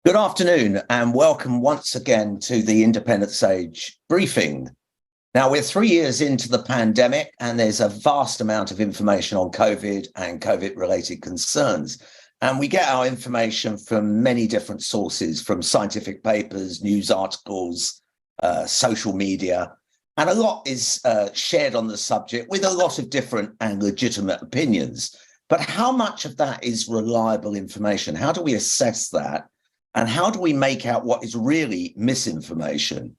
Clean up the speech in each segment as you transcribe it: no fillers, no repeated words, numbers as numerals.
Good afternoon and welcome once again to the Independence Age briefing. Now, we're 3 years into the pandemic and there's a vast amount of information on COVID and COVID-related concerns. And we get our information from many different sources, from scientific papers, news articles, social media, and a lot is shared on the subject with a lot of different and legitimate opinions. But how much of that is reliable information? How do we assess that? And how do we make out what is really misinformation?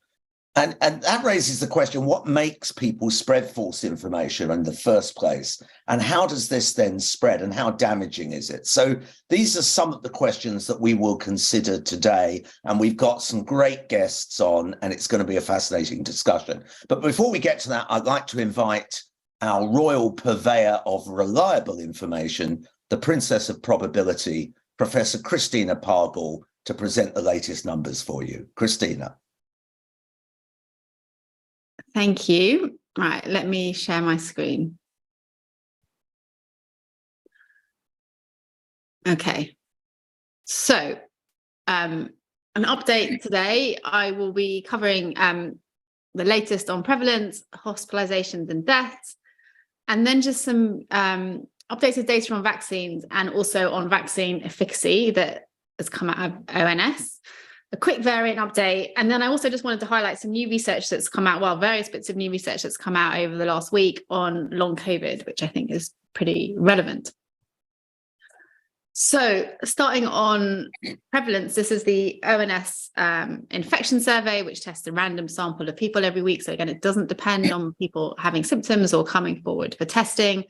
And that raises the question, what makes people spread false information in the first place? And how does this then spread and how damaging is it? So these are some of the questions that we will consider today. And we've got some great guests on, and it's going to be a fascinating discussion. But before we get to that, I'd like to invite our royal purveyor of reliable information, the Princess of Probability, Professor Christina Pagel, to present the latest numbers for you. Christina. Thank you. All right, let me share my screen. Okay, so an update today. I will be covering the latest on prevalence, hospitalizations and deaths, and then just some updated data on vaccines and also on vaccine efficacy that has come out of ONS, a quick variant update. And then I also just wanted to highlight some new research that's come out, well, various bits of new research that's come out over the last week on long COVID, which I think is pretty relevant. So starting on prevalence, this is the ONS infection survey, which tests a random sample of people every week. So again, it doesn't depend on people having symptoms or coming forward for testing.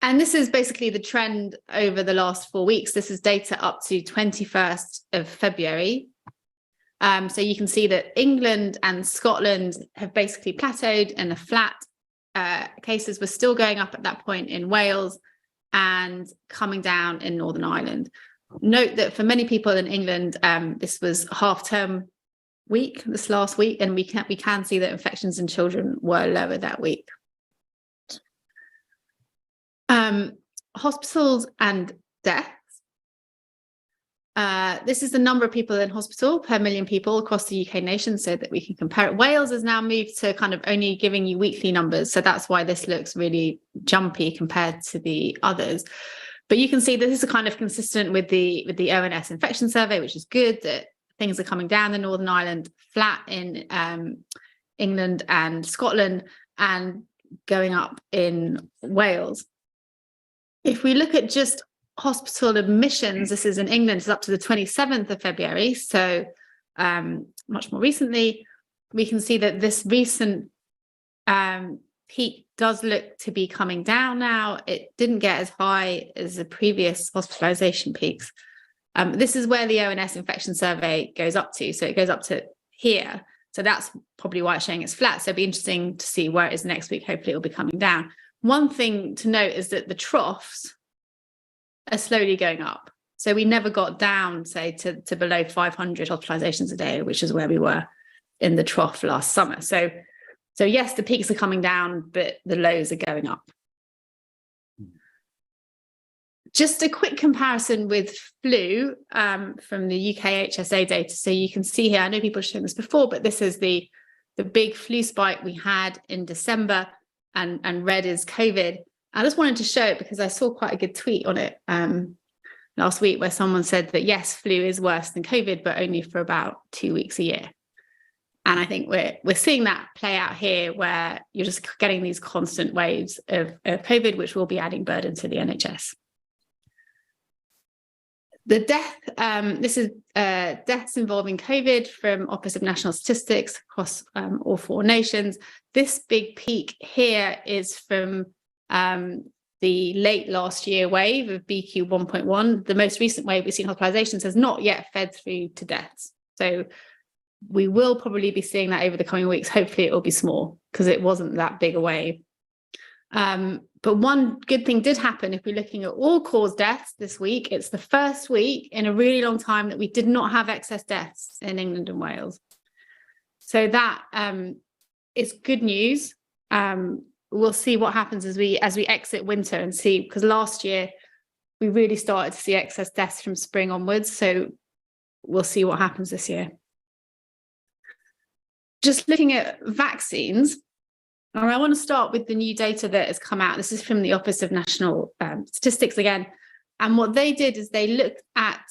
And this is basically the trend over the last 4 weeks. This is data up to 21st of February. So you can see that England and Scotland have basically plateaued and are flat. Cases were still going up at that point in Wales and coming down in Northern Ireland. Note that for many people in England, this was half-term week, this last week, and we can see that infections in children were lower that week. Hospitals and deaths. This is the number of people in hospital per million people across the UK nation so that we can compare it. Wales has now moved to kind of only giving you weekly numbers. So that's why this looks really jumpy compared to the others. But you can see that this is kind of consistent with the ONS infection survey, which is good, that things are coming down in Northern Ireland, flat in England and Scotland, and going up in Wales. If we look at just hospital admissions, this is in England, it's up to the 27th of February, so much more recently, we can see that this recent peak does look to be coming down now. It didn't get as high as the previous hospitalization peaks. This is where the ONS infection survey goes up to, so it goes up to here. So that's probably why it's showing it's flat. So it'll be interesting to see where it is next week. Hopefully it will be coming down. One thing to note is that the troughs are slowly going up. So we never got down, say, to below 500 hospitalizations a day, which is where we were in the trough last summer. So yes, the peaks are coming down, but the lows are going up. Just a quick comparison with flu from the UK HSA data. So you can see here, I know people have shown this before, but this is the big flu spike we had in December. And red is COVID. I just wanted to show it because I saw quite a good tweet on it last week where someone said that, yes, flu is worse than COVID, but only for about 2 weeks a year. And I think we're seeing that play out here where you're just getting these constant waves of COVID, which will be adding burden to the NHS. The death, this is deaths involving COVID from Office of National Statistics across all 4 nations. This big peak here is from the late last year wave of BQ 1.1. The most recent wave we've seen hospitalizations has not yet fed through to deaths. So we will probably be seeing that over the coming weeks. Hopefully it will be small because it wasn't that big a wave. But one good thing did happen. If we're looking at all-cause deaths this week, it's the first week in a really long time that we did not have excess deaths in England and Wales. So that is good news. We'll see what happens as we exit winter and see, because last year we really started to see excess deaths from spring onwards. So we'll see what happens this year. Just looking at vaccines, and I want to start with the new data that has come out. This is from the Office of National Statistics again. And what they did is they looked at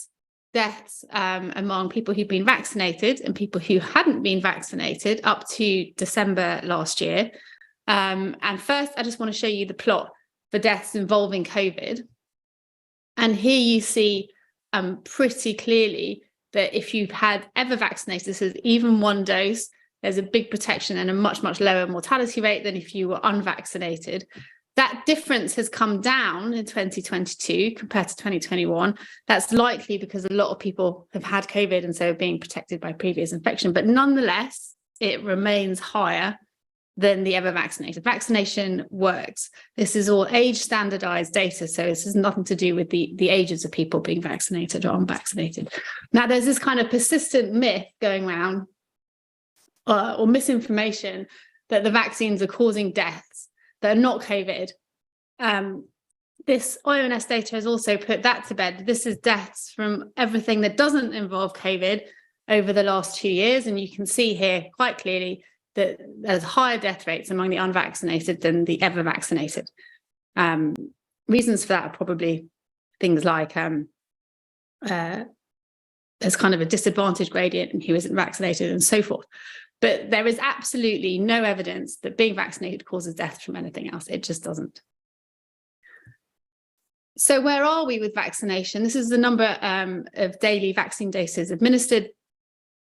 deaths among people who've been vaccinated and people who hadn't been vaccinated up to December last year. And first, I just want to show you the plot for deaths involving COVID. And here you see pretty clearly that if you've had ever vaccinated, this is even one dose, there's a big protection and a much, much lower mortality rate than if you were unvaccinated. That difference has come down in 2022 compared to 2021. That's likely because a lot of people have had COVID and so are being protected by previous infection. But nonetheless, it remains higher than the ever vaccinated. Vaccination works. This is all age standardized data. So this has nothing to do with the ages of people being vaccinated or unvaccinated. Now, there's this kind of persistent myth going around or misinformation that the vaccines are causing deaths that are not COVID. This ONS data has also put that to bed. This is deaths from everything that doesn't involve COVID over the last 2 years. And you can see here quite clearly that there's higher death rates among the unvaccinated than the ever vaccinated. Reasons for that are probably things like there's kind of a disadvantage gradient in who isn't vaccinated and so forth. But there is absolutely no evidence that being vaccinated causes death from anything else. It just doesn't. So where are we with vaccination? This is the number of daily vaccine doses administered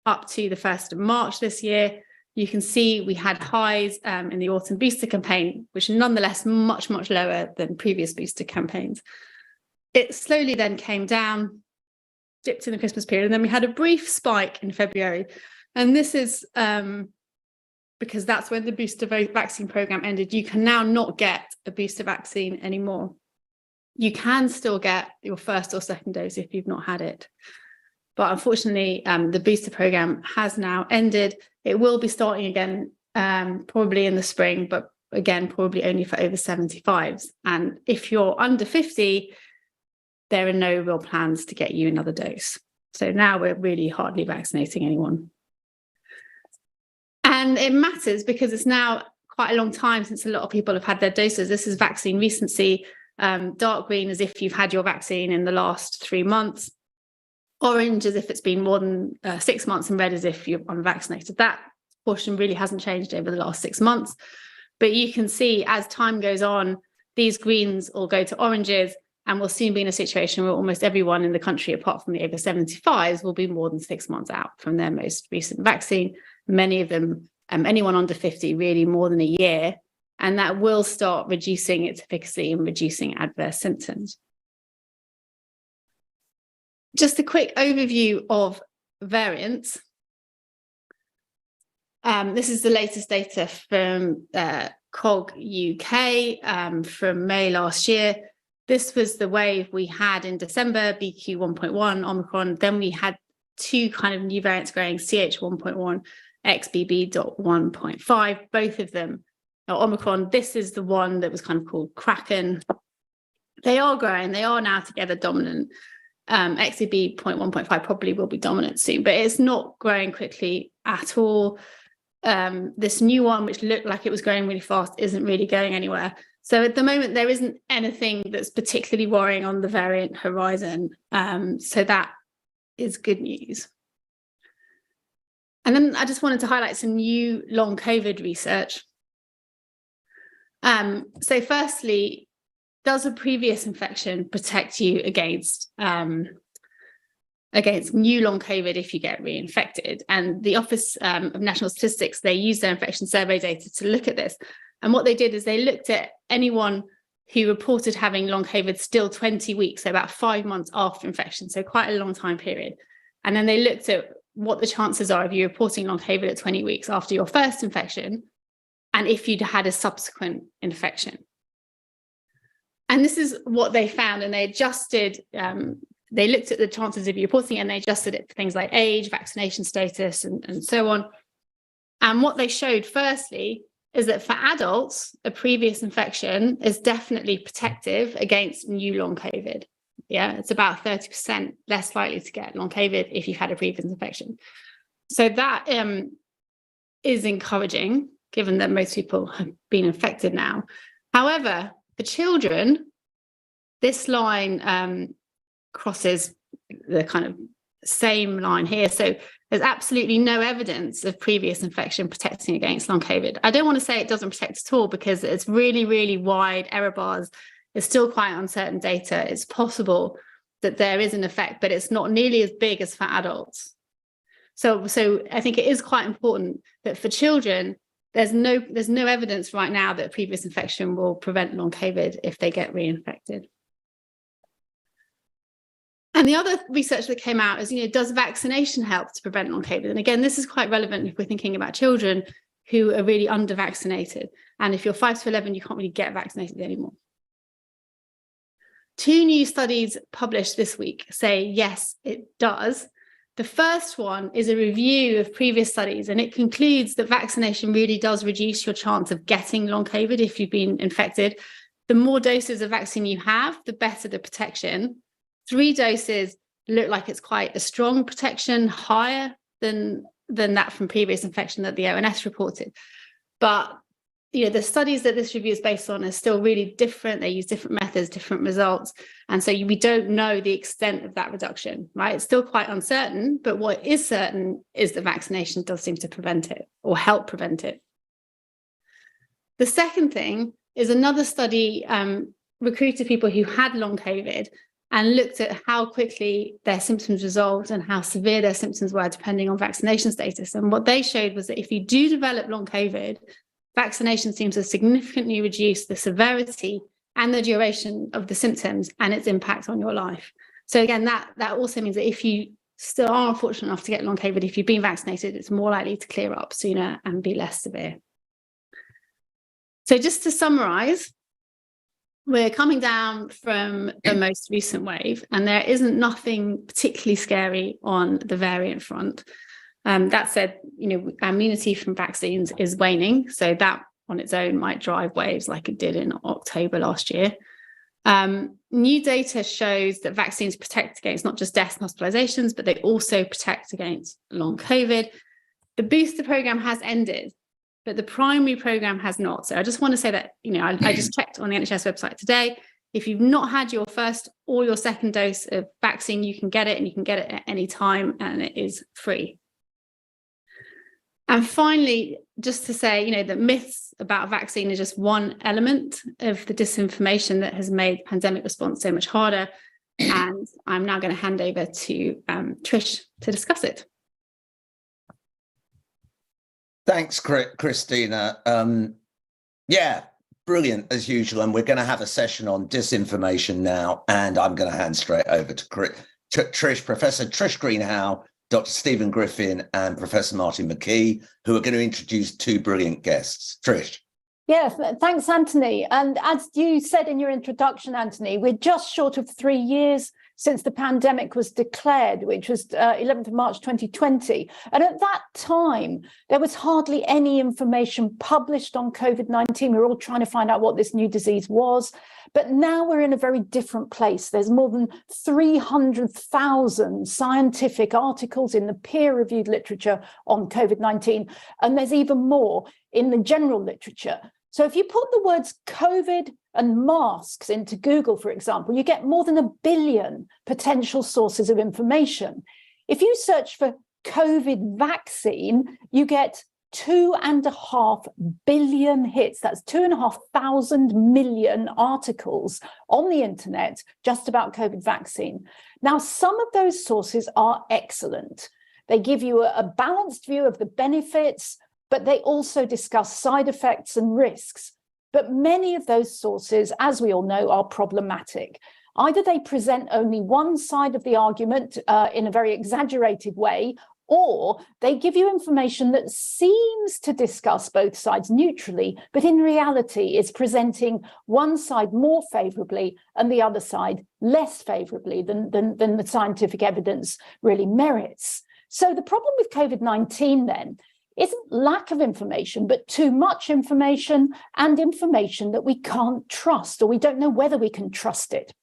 up to the 1st of March this year. You can see we had highs in the autumn booster campaign, which are nonetheless much, much lower than previous booster campaigns. It slowly then came down, dipped in the Christmas period, and then we had a brief spike in February. And this is because that's when the booster vaccine program ended. You can now not get a booster vaccine anymore. You can still get your first or second dose if you've not had it. But unfortunately, the booster program has now ended. It will be starting again, probably in the spring, but again, probably only for over 75s. And if you're under 50, there are no real plans to get you another dose. So now we're really hardly vaccinating anyone. And it matters because it's now quite a long time since a lot of people have had their doses. This is vaccine recency. Dark green as if you've had your vaccine in the last 3 months. Orange as if it's been more than 6 months, and red as if you're unvaccinated. That portion really hasn't changed over the last 6 months. But you can see as time goes on, these greens will go to oranges, and we'll soon be in a situation where almost everyone in the country, apart from the over 75s, will be more than 6 months out from their most recent vaccine. Many of them, anyone under 50, really more than a year. And that will start reducing its efficacy and reducing adverse symptoms. Just a quick overview of variants. This is the latest data from COG UK from May last year. This was the wave we had in December, BQ 1.1, Omicron. Then we had 2 kind of new variants growing, CH 1.1, XBB.1.5. Both of them are Omicron. This is the one that was kind of called Kraken. They are growing. They are now together dominant. XBB 1.5 probably will be dominant soon, but it's not growing quickly at all. This new one, which looked like it was growing really fast, isn't really going anywhere. So at the moment, there isn't anything that's particularly worrying on the variant horizon. So that is good news. And then I just wanted to highlight some new long COVID research. So firstly, does a previous infection protect you against new long COVID if you get reinfected? And the Office of National Statistics, they used their infection survey data to look at this. And what they did is they looked at anyone who reported having long COVID still 20 weeks, so about 5 months after infection, so quite a long time period. And then they looked at what the chances are of you reporting long COVID at 20 weeks after your first infection, and if you'd had a subsequent infection. And this is what they found, and they adjusted, they looked at the chances of you reporting it, and they adjusted it for things like age, vaccination status, and so on. And what they showed, firstly, is that for adults, a previous infection is definitely protective against new long COVID. Yeah, it's about 30% less likely to get long COVID if you've had a previous infection. So that is encouraging, given that most people have been infected now. However, for children, this line crosses the kind of same line here. So there's absolutely no evidence of previous infection protecting against long COVID. I don't want to say it doesn't protect at all, because it's really, really wide error bars. It's still quite uncertain data. It's possible that there is an effect, but it's not nearly as big as for adults. So I think it is quite important that for children, there's no evidence right now that previous infection will prevent long COVID if they get reinfected. And the other research that came out is, does vaccination help to prevent long COVID? And again, this is quite relevant if we're thinking about children who are really under-vaccinated. And if you're 5 to 11, you can't really get vaccinated anymore. 2 new studies published this week say, yes, it does. The first one is a review of previous studies, and it concludes that vaccination really does reduce your chance of getting long COVID if you've been infected. The more doses of vaccine you have, the better the protection. 3 doses look like it's quite a strong protection, higher than that from previous infection that the ONS reported. But the studies that this review is based on are still really different. They use different methods, different results. And so we don't know the extent of that reduction, right? It's still quite uncertain, but what is certain is that vaccination does seem to prevent it or help prevent it. The second thing is another study recruited people who had long COVID and looked at how quickly their symptoms resolved and how severe their symptoms were depending on vaccination status. And what they showed was that if you do develop long COVID, vaccination seems to significantly reduce the severity and the duration of the symptoms and its impact on your life. So again, that also means that if you still are unfortunate enough to get long COVID, if you've been vaccinated, it's more likely to clear up sooner and be less severe. So just to summarize, we're coming down from the most recent wave, and there isn't nothing particularly scary on the variant front. That said, immunity from vaccines is waning, so that on its own might drive waves like it did in October last year. New data shows that vaccines protect against not just deaths and hospitalizations, but they also protect against long COVID. The booster program has ended, but the primary program has not. So I just want to say that, I just checked on the NHS website today. If you've not had your first or your second dose of vaccine, you can get it, and you can get it at any time, and it is free. And finally, just to say, that myths about vaccine is just one element of the disinformation that has made pandemic response so much harder. And I'm now going to hand over to Trish to discuss it. Thanks, Christina. Yeah, brilliant as usual. And we're going to have a session on disinformation now. And I'm going to hand straight over to Trish, Professor Trish Greenhalgh, Dr. Stephen Griffin, and Professor Martin McKee, who are going to introduce 2 brilliant guests. Trish. Yes, thanks, Anthony. And as you said in your introduction, Anthony, we're just short of 3 years since the pandemic was declared, which was 11th of March 2020. And at that time, there was hardly any information published on COVID-19. We were all trying to find out what this new disease was. But now we're in a very different place. There's more than 300,000 scientific articles in the peer-reviewed literature on COVID-19, and there's even more in the general literature. So if you put the words COVID and masks into Google, for example, you get more than 1 billion potential sources of information. If you search for COVID vaccine, you get 2.5 billion hits. That's 2,500 million articles on the internet just about COVID vaccine. Now, some of those sources are excellent. They give you a balanced view of the benefits, but they also discuss side effects and risks. But many of those sources, as we all know, are problematic. Either they present only one side of the argument in a very exaggerated way, or they give you information that seems to discuss both sides neutrally, but in reality is presenting one side more favorably and the other side less favorably than the scientific evidence really merits. So the problem with COVID-19 then isn't lack of information, but too much information and information that we can't trust, or we don't know whether we can trust it.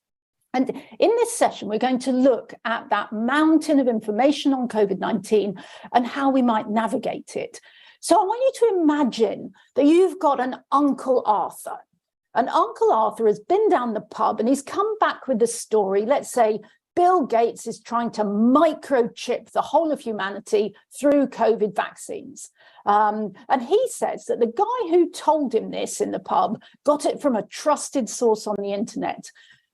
And in this session, we're going to look at that mountain of information on COVID-19 and how we might navigate it. So I want you to imagine that you've got an Uncle Arthur. And Uncle Arthur has been down the pub and he's come back with the story. Let's say Bill Gates is trying to microchip the whole of humanity through COVID vaccines. And he says that the guy who told him this in the pub got it from a trusted source on the internet.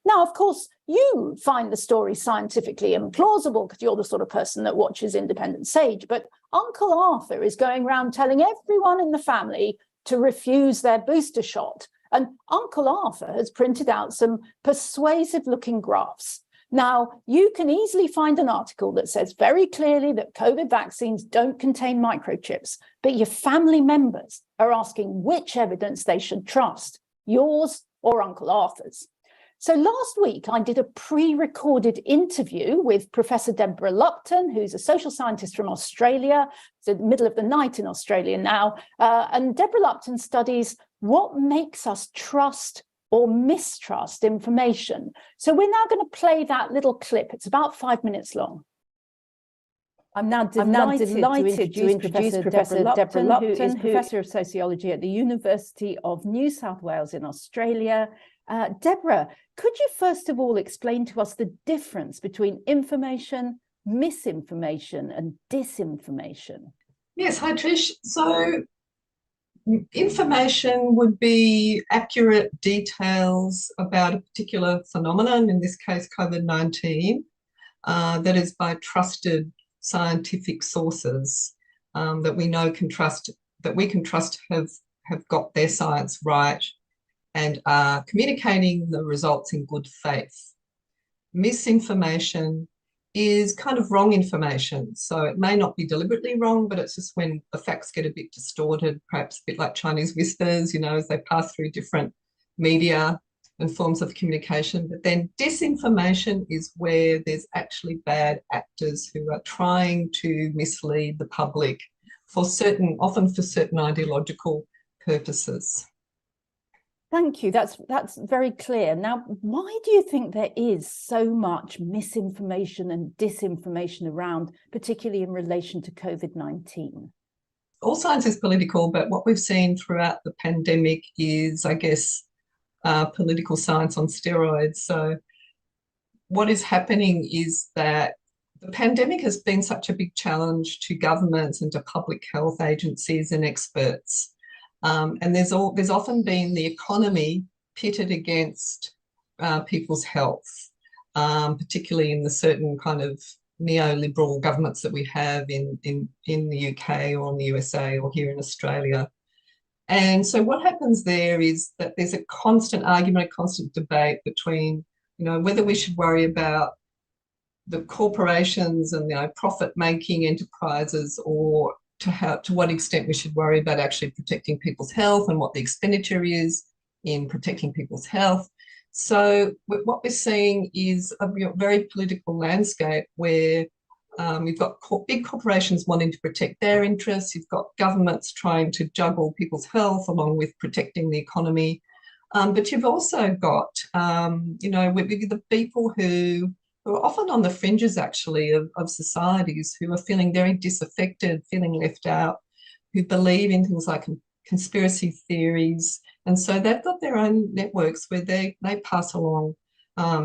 Now, of course, you find the story scientifically implausible because you're the sort of person that watches Independent Sage, but Uncle Arthur is going around telling everyone in the family to refuse their booster shot. And Uncle Arthur has printed out some persuasive-looking graphs. Now, you can easily find an article that says very clearly that COVID vaccines don't contain microchips, but your family members are asking which evidence they should trust, yours or Uncle Arthur's. So last week, I did a pre-recorded interview with Professor Deborah Lupton, who's a social scientist from Australia. It's in the middle of the night in Australia now. And Deborah Lupton studies what makes us trust or mistrust information. So we're now going to play that little clip. It's about 5 minutes long. I'm now delighted to introduce Professor Deborah Lupton, who is Professor of Sociology at the University of New South Wales in Australia. Deborah, could you first of all explain to us the difference between information, misinformation, and disinformation? Yes, hi Trish. So information would be accurate details about a particular phenomenon, in this case COVID-19, that is by trusted scientific sources that we know can trust, that we can trust have got their science right and are communicating the results in good faith. Misinformation is kind of wrong information. So it may not be deliberately wrong, but it's just when the facts get a bit distorted, perhaps a bit like Chinese whispers, you know, as they pass through different media and forms of communication. But then disinformation is where there's actually bad actors who are trying to mislead the public for certain, often for certain ideological purposes. Thank you. That's very clear. Now, why do you think there is so much misinformation and disinformation around, particularly in relation to COVID-19? All science is political, but what we've seen throughout the pandemic is, I guess, political science on steroids. So what is happening is that the pandemic has been such a big challenge to governments and to public health agencies and experts. And there's often been the economy pitted against people's health, particularly in the certain kind of neoliberal governments that we have in the UK or in the USA or here in Australia. And so what happens there is that there's a constant argument, a constant debate between, you know, whether we should worry about the corporations and, you know, profit-making enterprises, or to what extent we should worry about actually protecting people's health and what the expenditure is in protecting people's health. So what we're seeing is a very political landscape where you've got big corporations wanting to protect their interests, you've got governments trying to juggle people's health along with protecting the economy. But you've also got, you know, the people who are often on the fringes, actually, of societies, who are feeling very disaffected, feeling left out, who believe in things like conspiracy theories. And so they've got their own networks where they pass along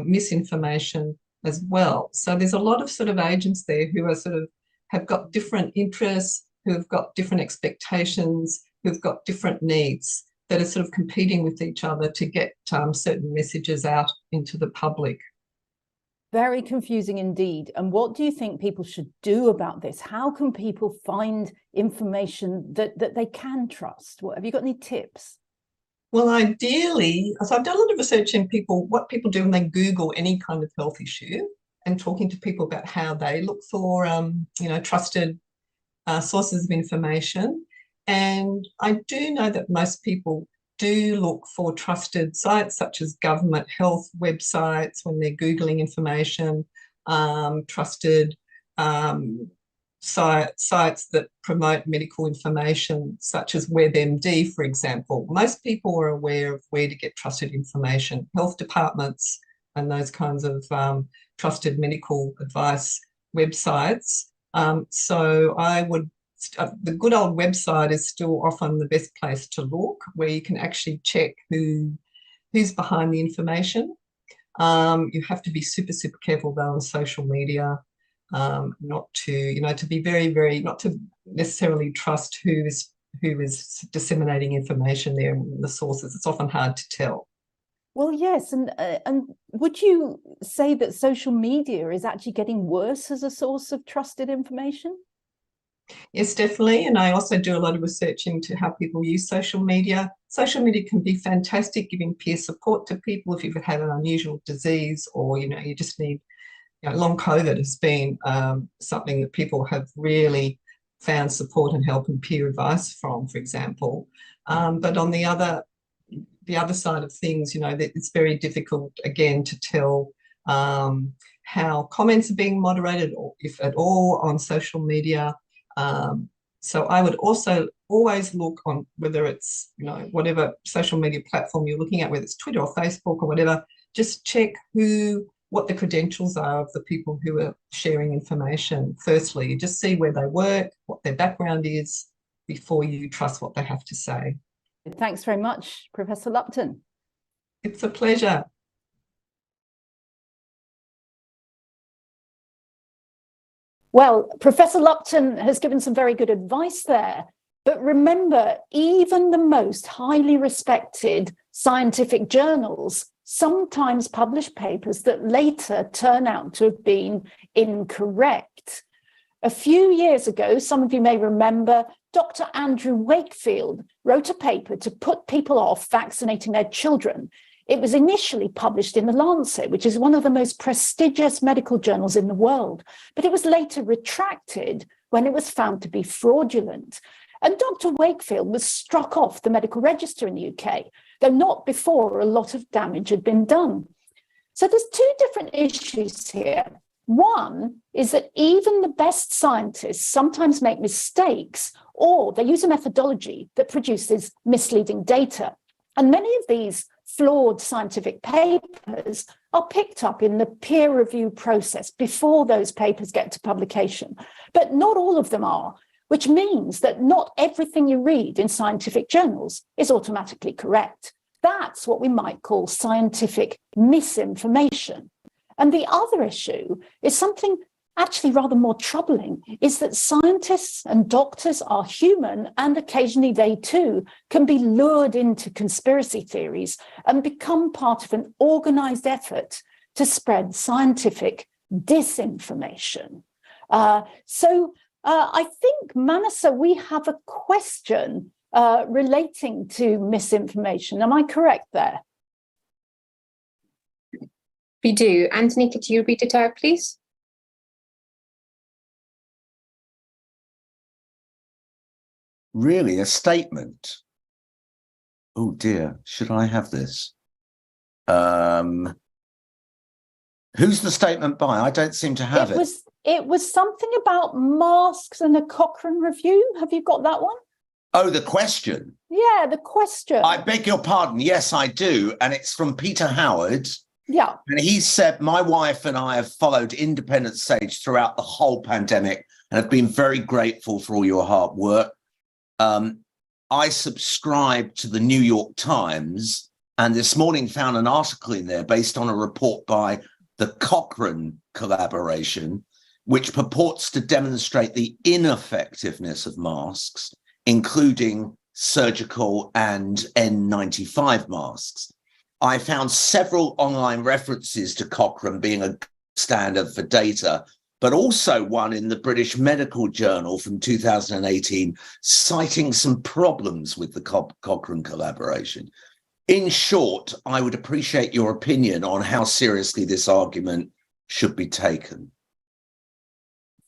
misinformation as well. So there's a lot of sort of agents there who are sort of have got different interests, who have got different expectations, who've got different needs that are sort of competing with each other to get certain messages out into the public. Very confusing indeed. And what do you think people should do about this? How can people find information that they can trust? Have you got any tips? Well, ideally, so I've done a lot of research in what people do when they Google any kind of health issue, and talking to people about how they look for, you know, trusted sources of information. And I do know that most people do look for trusted sites such as government health websites when they're Googling information, trusted sites that promote medical information such as WebMD, for example. Most people are aware of where to get trusted information. Health departments and those kinds of trusted medical advice websites. So I would, the good old website is still often the best place to look, where you can actually check who's behind the information. You have to be super, super careful though on social media, not to be very, very, not to necessarily trust who is disseminating information there and the sources. It's often hard to tell. Well, yes, and would you say that social media is actually getting worse as a source of trusted information? Yes, definitely. And I also do a lot of research into how people use social media. Social media can be fantastic, giving peer support to people if you've had an unusual disease, or you just need. Long COVID has been something that people have really found support and help and peer advice from, for example. But on the other side of things, that it's very difficult again to tell how comments are being moderated, or if at all, on social media. So I would also always look on whether it's, whatever social media platform you're looking at, whether it's Twitter or Facebook or whatever, just check what the credentials are of the people who are sharing information. Firstly, just see where they work, what their background is, before you trust what they have to say. Thanks very much, Professor Lupton. It's a pleasure. Well, Professor Lupton has given some very good advice there. But remember, even the most highly respected scientific journals sometimes publish papers that later turn out to have been incorrect. A few years ago, some of you may remember, Dr. Andrew Wakefield wrote a paper to put people off vaccinating their children. It was initially published in The Lancet, which is one of the most prestigious medical journals in the world, but it was later retracted when it was found to be fraudulent. And Dr. Wakefield was struck off the medical register in the UK, though not before a lot of damage had been done. So there's two different issues here. One is that even the best scientists sometimes make mistakes, or they use a methodology that produces misleading data. And many of these flawed scientific papers are picked up in the peer review process before those papers get to publication. But not all of them are, which means that not everything you read in scientific journals is automatically correct. That's what we might call scientific misinformation. And the other issue is something actually rather more troubling, is that scientists and doctors are human, and occasionally they too can be lured into conspiracy theories and become part of an organized effort to spread scientific disinformation. So I think, Manasa, we have a question relating to misinformation. Am I correct there? We do. Anthony, could you read it out, please? Really, a statement? Oh dear, should I have this? Who's the statement by? I don't seem to have it. It was something about masks and a Cochrane review. Have you got that one? Oh, the question. Yeah, the question. I beg your pardon. Yes, I do. And it's from Peter Howard. Yeah. And he said, my wife and I have followed Independent Sage throughout the whole pandemic and have been very grateful for all your hard work. I subscribe to the New York Times, and this morning found an article in there based on a report by the Cochrane collaboration, which purports to demonstrate the ineffectiveness of masks, including surgical and N95 masks. I found several online references to Cochrane being a standard for data, but also one in the British Medical Journal from 2018, citing some problems with the Cochrane collaboration. In short, I would appreciate your opinion on how seriously this argument should be taken.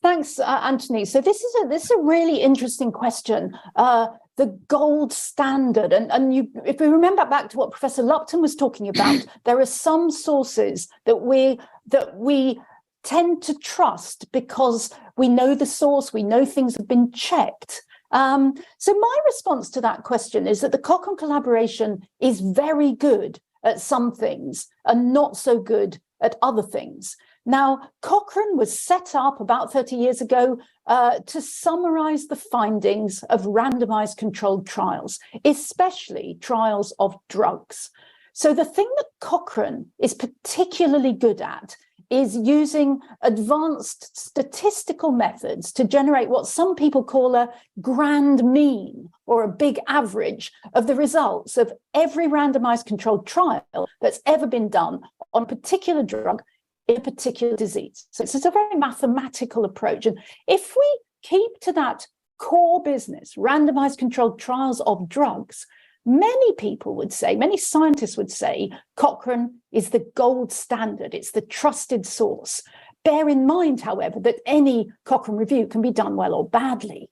Thanks, Anthony. So this is a really interesting question. The gold standard, and if we remember back to what Professor Lupton was talking about, there are some sources that we tend to trust because we know the source, we know things have been checked. So my response to that question is that the Cochrane collaboration is very good at some things and not so good at other things. Now, Cochrane was set up about 30 years ago to summarize the findings of randomized controlled trials, especially trials of drugs. So the thing that Cochrane is particularly good at is using advanced statistical methods to generate what some people call a grand mean or a big average of the results of every randomized controlled trial that's ever been done on a particular drug in a particular disease. So it's a very mathematical approach. And if we keep to that core business, randomized controlled trials of drugs, many people would say, many scientists would say, Cochrane is the gold standard. It's the trusted source. Bear in mind, however, that any Cochrane review can be done well or badly.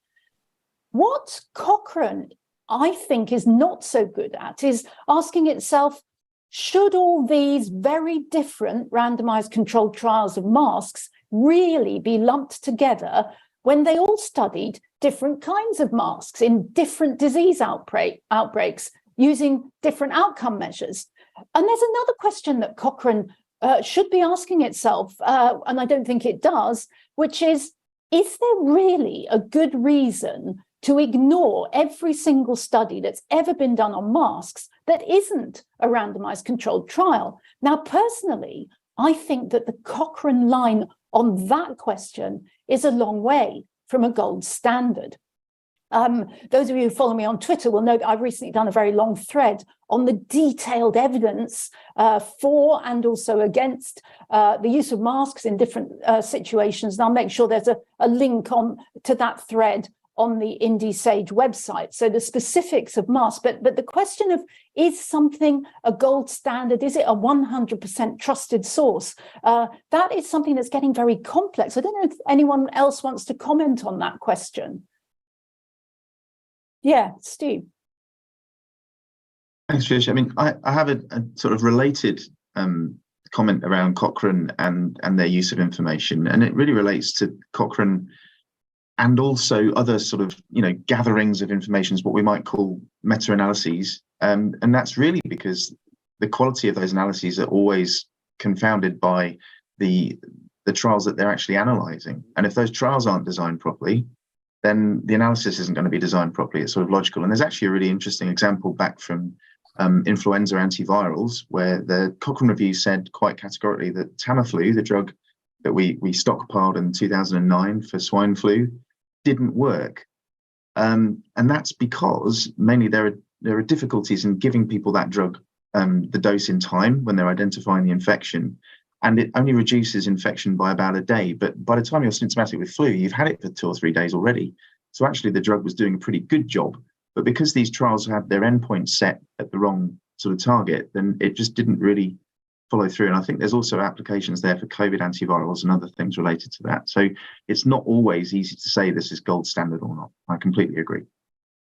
What Cochrane, I think, is not so good at is asking itself, should all these very different randomized controlled trials of masks really be lumped together when they all studied different kinds of masks in different disease outbreaks using different outcome measures? And there's another question that Cochrane should be asking itself, and I don't think it does, which is there really a good reason to ignore every single study that's ever been done on masks that isn't a randomized controlled trial? Now, personally, I think that the Cochrane line on that question is a long way from a gold standard. Those of you who follow me on Twitter will know that I've recently done a very long thread on the detailed evidence for and also against the use of masks in different situations. And I'll make sure there's a link to that thread on the Indie Sage website. So the specifics of masks, but the question of, is something a gold standard? Is it a 100% trusted source? That is something that's getting very complex. I don't know if anyone else wants to comment on that question. Yeah, Steve. Thanks, Trish. I mean, I have a sort of related comment around Cochrane and their use of information, and it really relates to Cochrane and also other sort of, gatherings of information, what we might call meta-analyses. And that's really because the quality of those analyses are always confounded by the trials that they're actually analysing. And if those trials aren't designed properly, then the analysis isn't going to be designed properly. It's sort of logical. And there's actually a really interesting example back from influenza antivirals, where the Cochrane review said quite categorically that Tamiflu, the drug that we stockpiled in 2009 for swine flu, didn't work. And that's because mainly there are difficulties in giving people that drug, the dose in time when they're identifying the infection. And it only reduces infection by about a day. But by the time you're symptomatic with flu, you've had it for 2 or 3 days already. So actually the drug was doing a pretty good job. But because these trials have their endpoint set at the wrong sort of target, then it just didn't really follow through. And I think there's also applications there for COVID antivirals and other things related to that. So it's not always easy to say this is gold standard or not. I completely agree.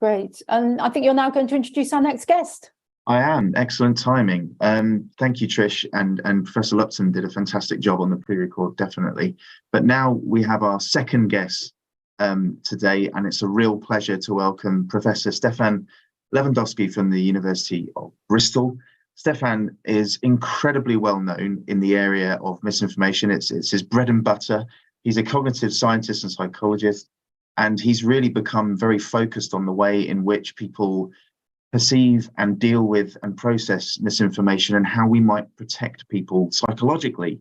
Great. And I think you're now going to introduce our next guest. I am. Excellent timing. Thank you, Trish. And Professor Lupton did a fantastic job on the pre-record, definitely. But now we have our second guest today, and it's a real pleasure to welcome Professor Stephan Lewandowsky from the University of Bristol. Stephan is incredibly well known in the area of misinformation. It's his bread and butter. He's a cognitive scientist and psychologist, and he's really become very focused on the way in which people perceive and deal with and process misinformation, and how we might protect people psychologically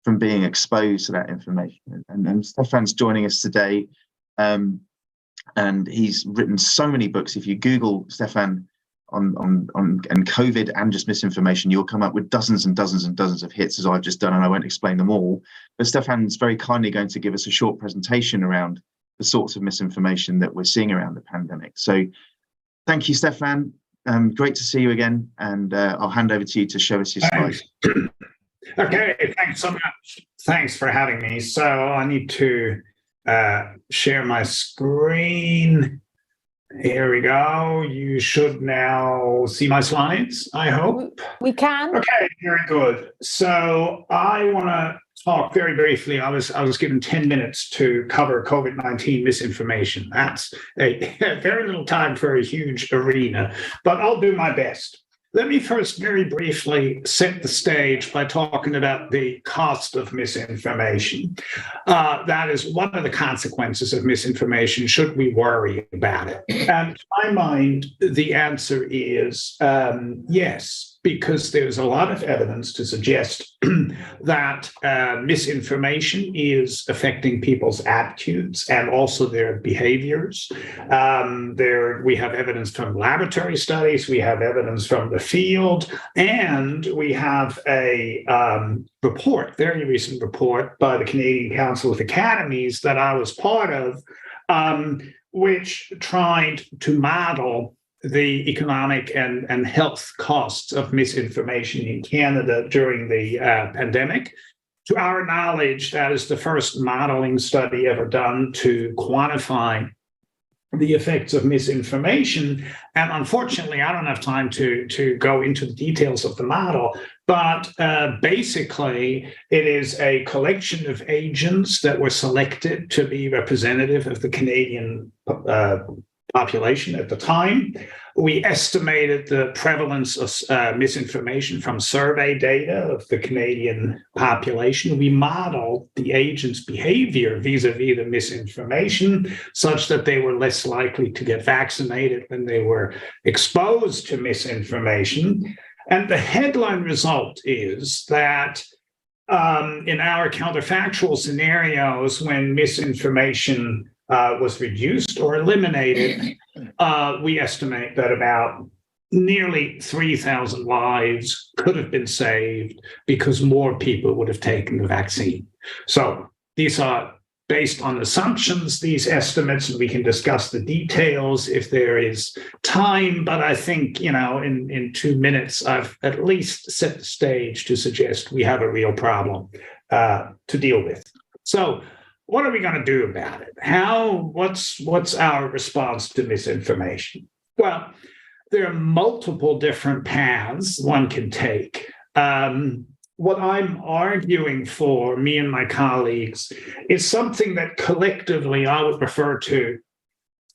from being exposed to that information. And Stephan's joining us today, and he's written so many books. If you Google Stephan on COVID and just misinformation, you'll come up with dozens and dozens and dozens of hits, as I've just done, and I won't explain them all. But Stephan's very kindly going to give us a short presentation around the sorts of misinformation that we're seeing around the pandemic. So thank you, Stephan. Great to see you again, and I'll hand over to you to show us your slides. Okay, thanks so much. Thanks for having me. So I need to share my screen. Here we go. You should now see my slides, I hope. We can. Okay, very good. So I want to talk very briefly. I was given 10 minutes to cover COVID-19 misinformation. That's a very little time for a huge arena, but I'll do my best. let me first very briefly set the stage by talking about the cost of misinformation. That is one of the consequences of misinformation. Should we worry about it? And to my mind, the answer is yes, because there's a lot of evidence to suggest that misinformation is affecting people's attitudes and also their behaviors. We have evidence from laboratory studies, we have evidence from the field, and we have a very recent report by the Canadian Council of Academies that I was part of, which tried to model the economic and health costs of misinformation in Canada during the pandemic. To our knowledge, that is the first modeling study ever done to quantify the effects of misinformation. And unfortunately, I don't have time to go into the details of the model, but basically, it is a collection of agents that were selected to be representative of the Canadian population at the time. We estimated the prevalence of misinformation from survey data of the Canadian population. We modeled the agents' behavior vis-a-vis the misinformation such that they were less likely to get vaccinated when they were exposed to misinformation. And the headline result is that in our counterfactual scenarios, when misinformation was reduced or eliminated, we estimate that about nearly 3,000 lives could have been saved because more people would have taken the vaccine. So these are based on assumptions, these estimates, and we can discuss the details if there is time. But I think, in 2 minutes, I've at least set the stage to suggest we have a real problem to deal with. So what are we going to do about it? What's our response to misinformation? Well, there are multiple different paths one can take. What I'm arguing for, me and my colleagues, is something that collectively I would refer to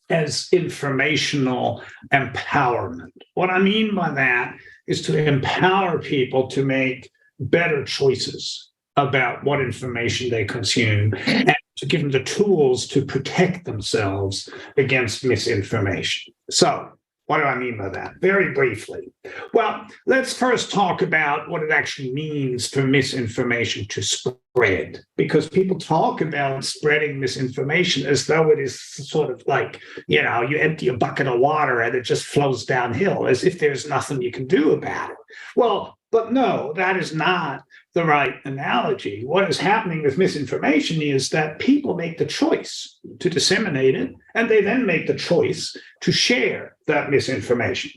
as informational empowerment. What I mean by that is to empower people to make better choices about what information they consume and to give them the tools to protect themselves against misinformation. So, what do I mean by that? Very briefly. Well, let's first talk about what it actually means for misinformation to spread, because people talk about spreading misinformation as though it is sort of like, you empty a bucket of water and it just flows downhill, as if there's nothing you can do about it. Well, but no, that is not the right analogy. What is happening with misinformation is that people make the choice to disseminate it, and they then make the choice to share that misinformation.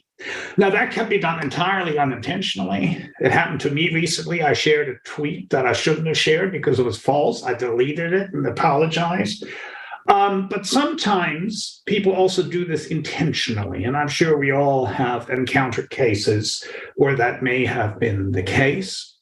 Now, that can be done entirely unintentionally. It happened to me recently. I shared a tweet that I shouldn't have shared because it was false. I deleted it and apologized. But sometimes people also do this intentionally, and I'm sure we all have encountered cases where that may have been the case.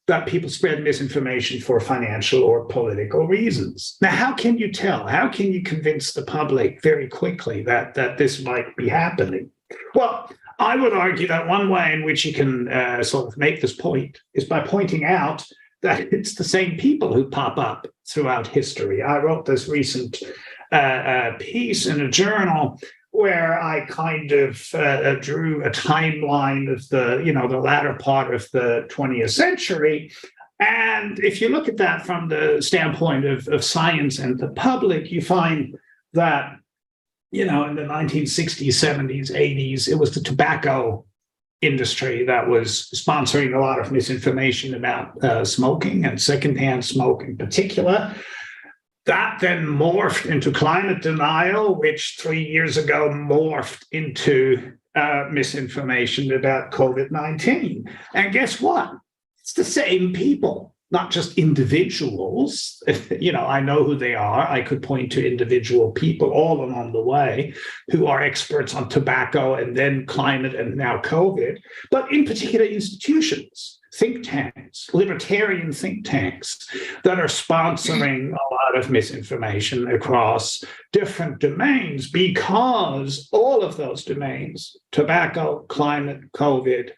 That people spread misinformation for financial or political reasons. Now, how can you tell? How can you convince the public very quickly that this might be happening? Well, I would argue that one way in which you can sort of make this point is by pointing out that it's the same people who pop up throughout history. I wrote this recent piece in a journal where I kind of drew a timeline of the latter part of the 20th century. And if you look at that from the standpoint of science and the public, you find that, in the 1960s, 70s, 80s, it was the tobacco industry that was sponsoring a lot of misinformation about smoking and secondhand smoke in particular. That then morphed into climate denial, which 3 years ago morphed into misinformation about COVID-19. And guess what? It's the same people, not just individuals. I know who they are. I could point to individual people all along the way who are experts on tobacco and then climate and now COVID, but in particular institutions. think tanks, libertarian think tanks that are sponsoring a lot of misinformation across different domains, because all of those domains, tobacco, climate, COVID,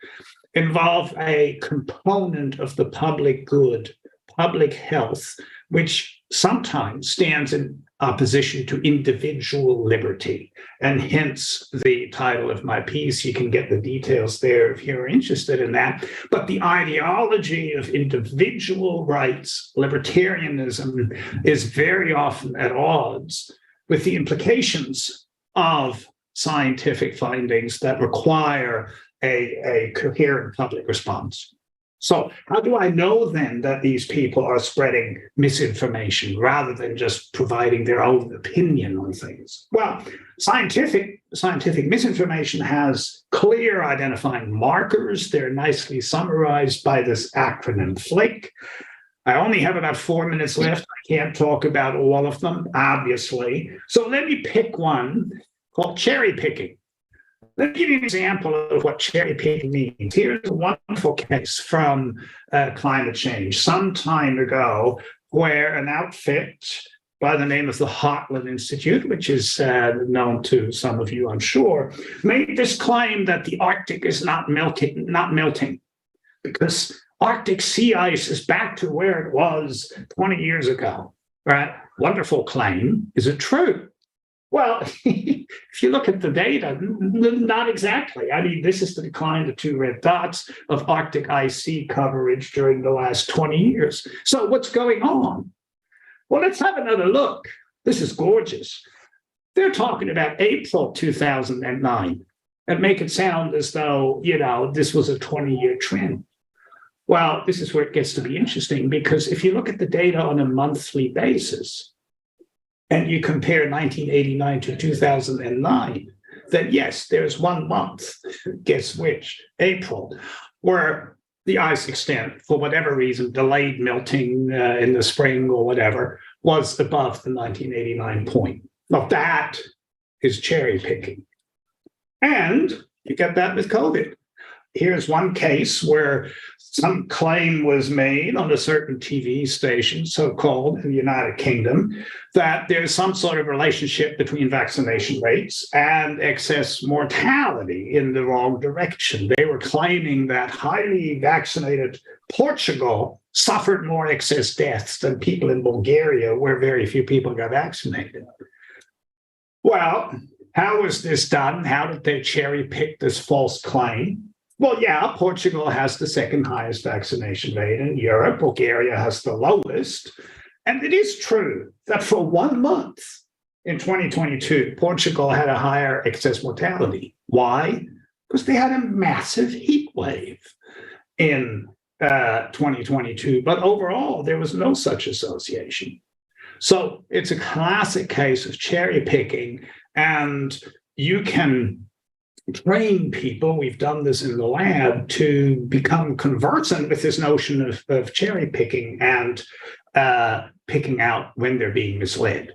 involve a component of the public good, public health, which sometimes stands in opposition to individual liberty. And hence the title of my piece. You can get the details there if you're interested in that. But the ideology of individual rights, libertarianism, is very often at odds with the implications of scientific findings that require a coherent public response. So how do I know then that these people are spreading misinformation rather than just providing their own opinion on things? Well, scientific misinformation has clear identifying markers. They're nicely summarized by this acronym FLIC. I only have about 4 minutes left. I can't talk about all of them, obviously. So let me pick one called cherry picking. Let me give you an example of what cherry picking means. Here's a wonderful case from climate change some time ago, where an outfit by the name of the Heartland Institute, which is known to some of you, I'm sure, made this claim that the Arctic is not melting, because Arctic sea ice is back to where it was 20 years ago. Right? Wonderful claim. Is it true? Well, if you look at the data, not exactly. I mean, this is the decline to 2 red dots of Arctic ice sea coverage during the last 20 years. So what's going on? Well, let's have another look. This is gorgeous. They're talking about April 2009 and make it sound as though, this was a 20-year trend. Well, this is where it gets to be interesting, because if you look at the data on a monthly basis, and you compare 1989 to 2009, then yes, there's 1 month, guess which, April, where the ice extent, for whatever reason, delayed melting in the spring or whatever, was above the 1989 point. Now that is cherry picking. And you get that with COVID. Here's one case where some claim was made on a certain TV station, so-called, in the United Kingdom, that there's some sort of relationship between vaccination rates and excess mortality in the wrong direction. They were claiming that highly vaccinated Portugal suffered more excess deaths than people in Bulgaria, where very few people got vaccinated. Well, how was this done? How did they cherry pick this false claim? Well, yeah, Portugal has the second highest vaccination rate in Europe. Bulgaria has the lowest. And it is true that for 1 month in 2022, Portugal had a higher excess mortality. Why? Because they had a massive heat wave in 2022. But overall, there was no such association. So it's a classic case of cherry picking, and you can train people, we've done this in the lab, to become conversant with this notion of cherry picking and picking out when they're being misled.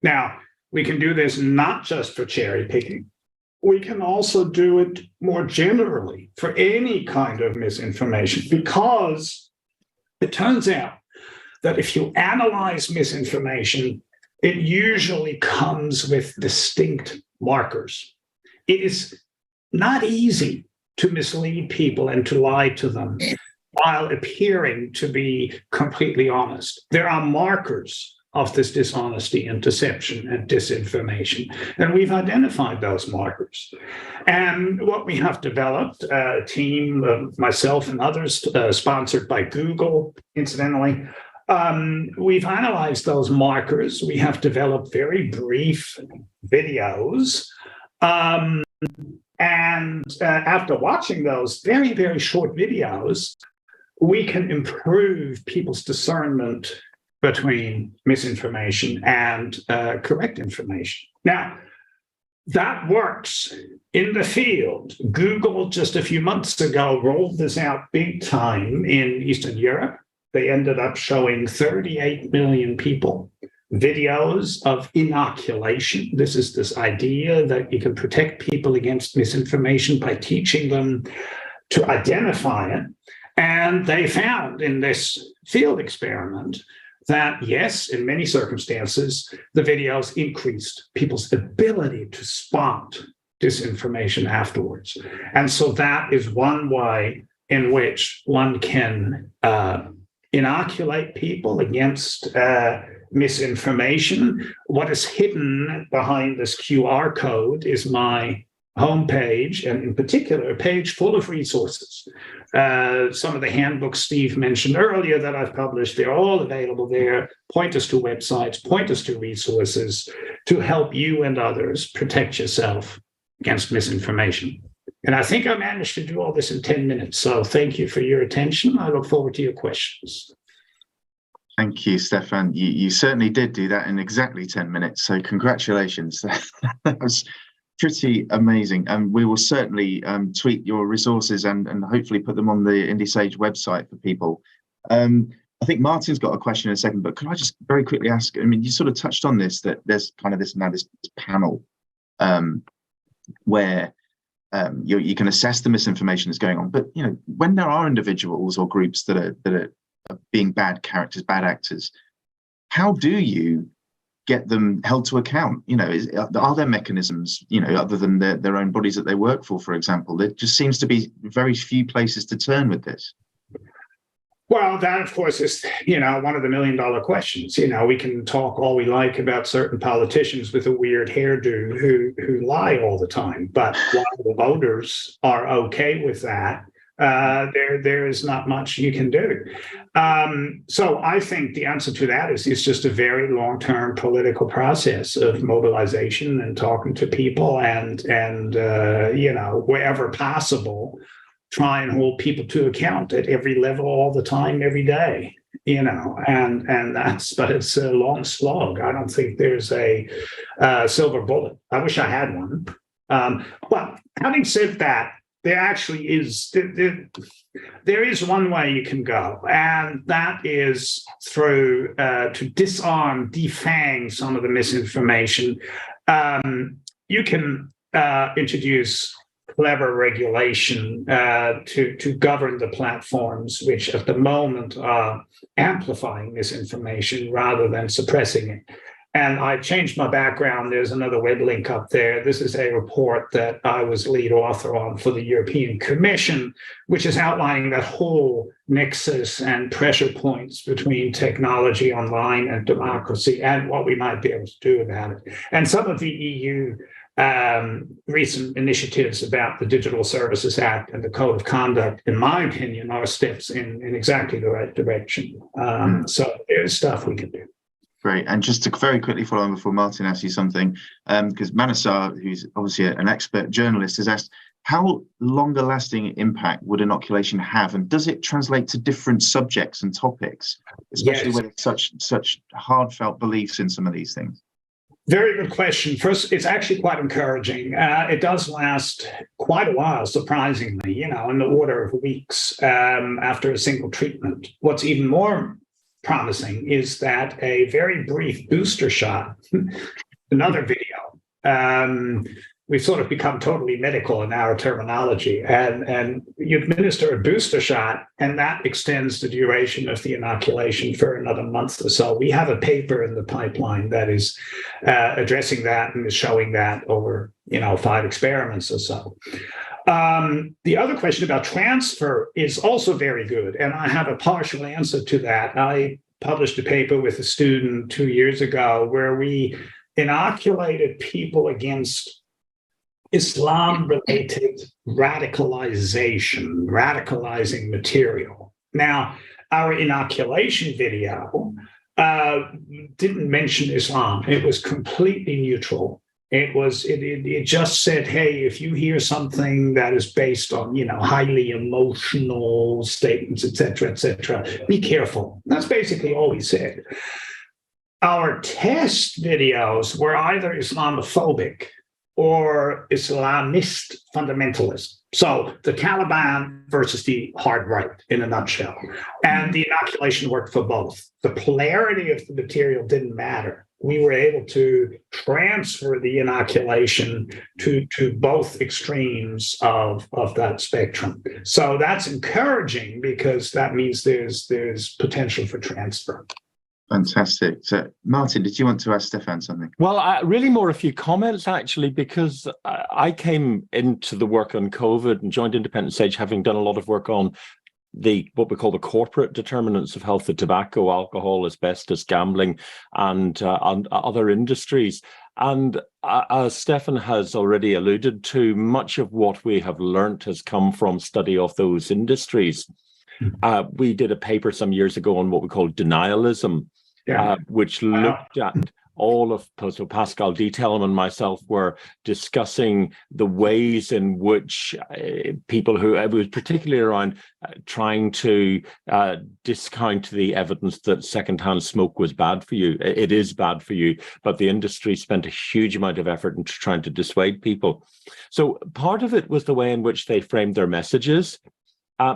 Now, we can do this not just for cherry picking. We can also do it more generally for any kind of misinformation, because it turns out that if you analyze misinformation, it usually comes with distinct markers. It is not easy to mislead people and to lie to them while appearing to be completely honest. There are markers of this dishonesty and deception and disinformation, and we've identified those markers. And what we have developed, a team of myself and others, sponsored by Google, incidentally, we've analyzed those markers. We have developed very brief videos. And after watching those very, very short videos, we can improve people's discernment between misinformation and correct information. Now, that works in the field. Google, just a few months ago, rolled this out big time in Eastern Europe. They ended up showing 38 million people videos of inoculation. This is this idea that you can protect people against misinformation by teaching them to identify it. And they found in this field experiment that, yes, in many circumstances, the videos increased people's ability to spot disinformation afterwards. And so that is one way in which one can inoculate people against misinformation. What is hidden behind this QR code is my homepage, and in particular, a page full of resources. Some of the handbooks Steve mentioned earlier that I've published, they're all available there. Point us to websites, point us to resources to help you and others protect yourself against misinformation. And I think I managed to do all this in 10 minutes. So thank you for your attention. I look forward to your questions. Thank you, Stephan. You certainly did do that in exactly 10 minutes. So congratulations. That was pretty amazing. And we will certainly tweet your resources and hopefully put them on the IndieSage website for people. I think Martin's got a question in a second, but could I just very quickly ask, I mean, you sort of touched on this, that there's kind of this panel where you can assess the misinformation that's going on. But, you know, when there are individuals or groups that are being bad characters, bad actors, how do you get them held to account? You know, are there mechanisms, you know, other than their own bodies that they work for example? There just seems to be very few places to turn with this. Well, that, of course, is, you know, one of the million-dollar questions. You know, we can talk all we like about certain politicians with a weird hairdo who lie all the time. But while the voters are okay with that, there is not much you can do. So I think the answer to that is it's just a very long-term political process of mobilization and talking to people and you know, wherever possible, try and hold people to account at every level, all the time, every day, you know, and but it's a long slog. I don't think there's a silver bullet. I wish I had one. But having said that, there actually is, there is one way you can go, and that is through to disarm, defang some of the misinformation. You can introduce clever regulation to govern the platforms which at the moment are amplifying misinformation rather than suppressing it. And I changed my background. There's another web link up there. This is a report that I was lead author on for the European Commission, which is outlining that whole nexus and pressure points between technology online and democracy and what we might be able to do about it. And some of the EU recent initiatives about the Digital Services Act and the Code of Conduct, in my opinion, are steps in exactly the right direction. So there's stuff we can do. Great. And just to very quickly follow on before Martin asks you something, because Manasar, who's obviously an expert journalist, has asked, how longer lasting impact would inoculation have? And does it translate to different subjects and topics, especially with such heartfelt beliefs in some of these things? Very good question. First, it's actually quite encouraging. It does last quite a while, surprisingly, you know, in the order of weeks after a single treatment. What's even more promising is that a very brief booster shot, another video, we've sort of become totally medical in our terminology, and you administer a booster shot and that extends the duration of the inoculation for another month or so. We have a paper in the pipeline that is addressing that and is showing that over, you know, 5 experiments or so. The other question about transfer is also very good, and I have a partial answer to that. I published a paper with a student 2 years ago where we inoculated people against Islam-related radicalizing material. Now, our inoculation video didn't mention Islam. It was completely neutral. It just said, hey, if you hear something that is based on, you know, highly emotional statements, et cetera, be careful. That's basically all we said. Our test videos were either Islamophobic or Islamist fundamentalism. So the Taliban versus the hard right in a nutshell. And the inoculation worked for both. The polarity of the material didn't matter. we were able to transfer the inoculation to both extremes of that spectrum. So that's encouraging because that means there's potential for transfer. Fantastic. So, Martin, did you want to ask Stephan something? Well, really more a few comments, actually, because I came into the work on COVID and joined Independent Sage having done a lot of work on what we call the corporate determinants of health, the tobacco, alcohol, asbestos, gambling, and other industries. And as Stephan has already alluded to, much of what we have learnt has come from study of those industries. We did a paper some years ago on what we call denialism, which looked at all of, so Pascal Detailman and myself were discussing the ways in which people who, it was particularly around trying to discount the evidence that secondhand smoke was bad for you. It is bad for you, but the industry spent a huge amount of effort in trying to dissuade people. So part of it was the way in which they framed their messages.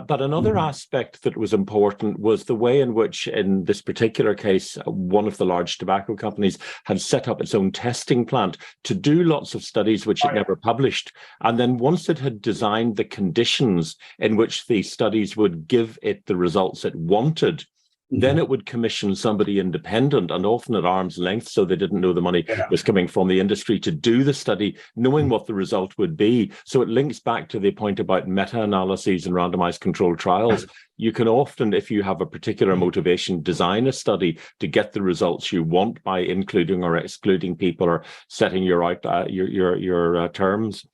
But another aspect that was important was the way in which, in this particular case, one of the large tobacco companies had set up its own testing plant to do lots of studies which it never published. And then once it had designed the conditions in which the studies would give it the results it wanted, then it would commission somebody independent and often at arm's length, so they didn't know the money was coming from the industry, to do the study, knowing what the result would be. So it links back to the point about meta-analyses and randomized controlled trials. You can often, if you have a particular motivation, design a study to get the results you want by including or excluding people or setting your terms.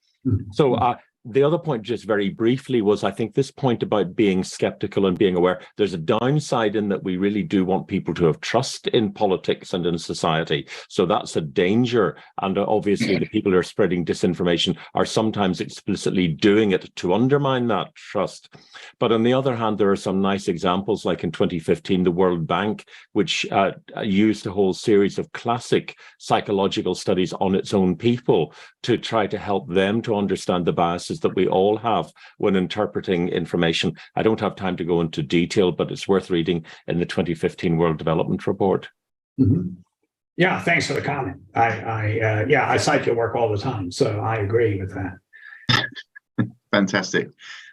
So the other point, just very briefly, was I think this point about being skeptical and being aware. There's a downside in that we really do want people to have trust in politics and in society. So that's a danger. And obviously the people who are spreading disinformation are sometimes explicitly doing it to undermine that trust. But on the other hand, there are some nice examples, like in 2015, the World Bank, which used a whole series of classic psychological studies on its own people to try to help them to understand the biases that we all have when interpreting information. I don't have time to go into detail, but it's worth reading in the 2015 World Development Report. Yeah, thanks for the comment. I cite your work all the time, so I agree with that. Fantastic.